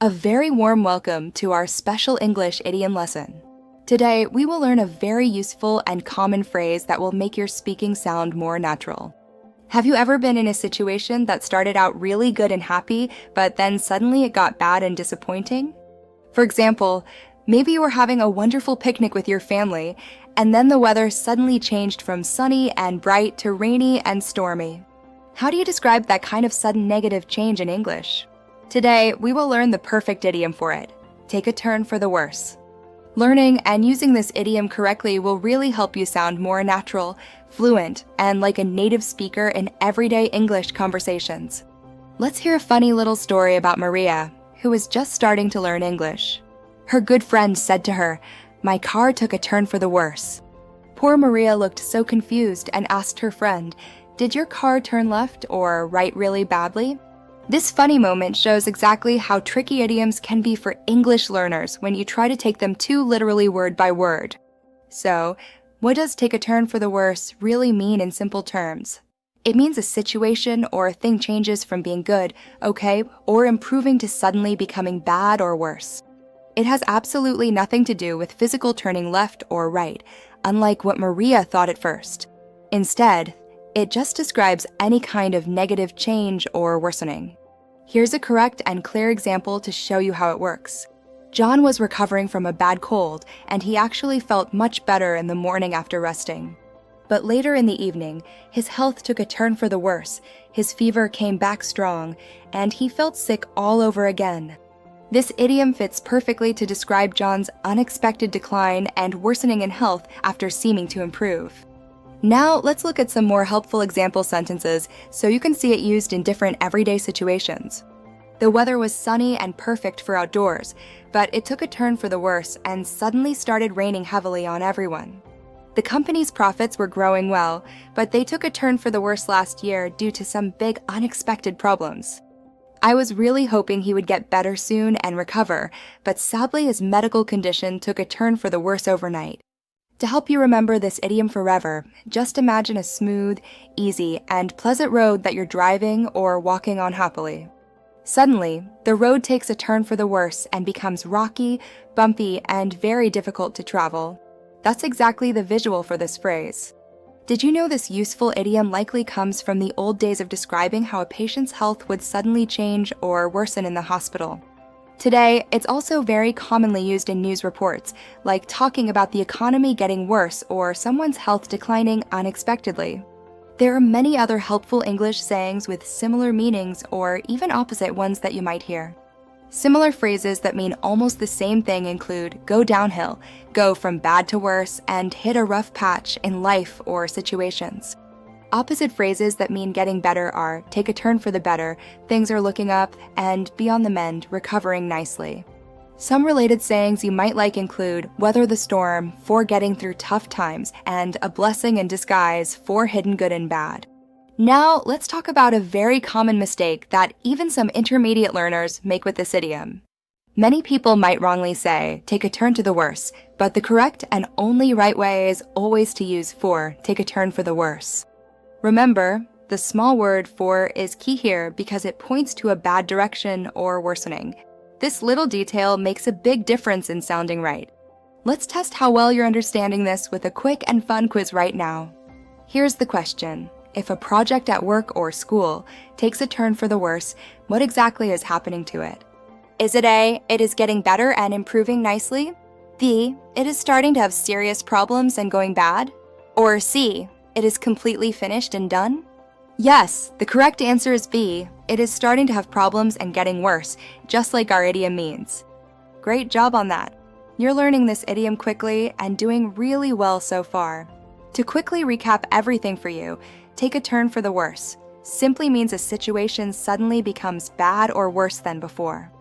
A very warm welcome to our special English idiom lesson. Today, we will learn a very useful and common phrase that will make your speaking sound more natural. Have you ever been in a situation that started out really good and happy, but then suddenly it got bad and disappointing? For example, maybe you were having a wonderful picnic with your family, and then the weather suddenly changed from sunny and bright to rainy and stormy. How do you describe that kind of sudden negative change in English? Today, we will learn the perfect idiom for it. Take a turn for the worse. Learning and using this idiom correctly will really help you sound more natural, fluent, and like a native speaker in everyday English conversations. Let's hear a funny little story about Maria, who is just starting to learn English. Her good friend said to her, "My car took a turn for the worse." Poor Maria looked so confused and asked her friend, "Did your car turn left or right really badly?" This funny moment shows exactly how tricky idioms can be for English learners when you try to take them too literally word by word. So, what does take a turn for the worse really mean in simple terms? It means a situation or a thing changes from being good, okay, or improving to suddenly becoming bad or worse. It has absolutely nothing to do with physical turning left or right, unlike what Maria thought at first. Instead, it just describes any kind of negative change or worsening. Here's a correct and clear example to show you how it works. John was recovering from a bad cold, and he actually felt much better in the morning after resting. But later in the evening, his health took a turn for the worse, his fever came back strong, and he felt sick all over again. This idiom fits perfectly to describe John's unexpected decline and worsening in health after seeming to improve. Now, let's look at some more helpful example sentences so you can see it used in different everyday situations. The weather was sunny and perfect for outdoors, but it took a turn for the worse and suddenly started raining heavily on everyone. The company's profits were growing well, but they took a turn for the worse last year due to some big unexpected problems. I was really hoping he would get better soon and recover, but sadly his medical condition took a turn for the worse overnight. To help you remember this idiom forever, just imagine a smooth, easy, and pleasant road that you're driving or walking on happily. Suddenly, the road takes a turn for the worse and becomes rocky, bumpy, and very difficult to travel. That's exactly the visual for this phrase. Did you know this useful idiom likely comes from the old days of describing how a patient's health would suddenly change or worsen in the hospital? Today, it's also very commonly used in news reports, like talking about the economy getting worse or someone's health declining unexpectedly. There are many other helpful English sayings with similar meanings or even opposite ones that you might hear. Similar phrases that mean almost the same thing include go downhill, go from bad to worse, and hit a rough patch in life or situations. Opposite phrases that mean getting better are take a turn for the better, things are looking up, and be on the mend, recovering nicely. Some related sayings you might like include weather the storm, for getting through tough times, and a blessing in disguise, for hidden good and bad. Now, let's talk about a very common mistake that even some intermediate learners make with this idiom. Many people might wrongly say, take a turn to the worse, but the correct and only right way is always to use for, take a turn for the worse. Remember, the small word for is key here because it points to a bad direction or worsening. This little detail makes a big difference in sounding right. Let's test how well you're understanding this with a quick and fun quiz right now. Here's the question. If a project at work or school takes a turn for the worse, what exactly is happening to it? Is it A, it is getting better and improving nicely? B, it is starting to have serious problems and going bad? Or C, it is completely finished and done? Yes, the correct answer is B. It is starting to have problems and getting worse, just like our idiom means. Great job on that. You're learning this idiom quickly and doing really well so far. To quickly recap everything for you, take a turn for the worse simply means a situation suddenly becomes bad or worse than before.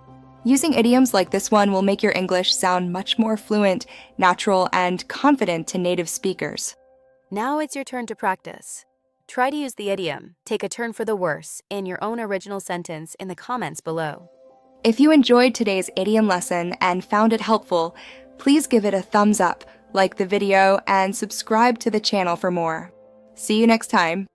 Using idioms like this one will make your English sound much more fluent, natural, and confident to native speakers. Now it's your turn to practice. Try to use the idiom, take a turn for the worse, in your own original sentence in the comments below. If you enjoyed today's idiom lesson and found it helpful, please give it a thumbs up, like the video, and subscribe to the channel for more. See you next time.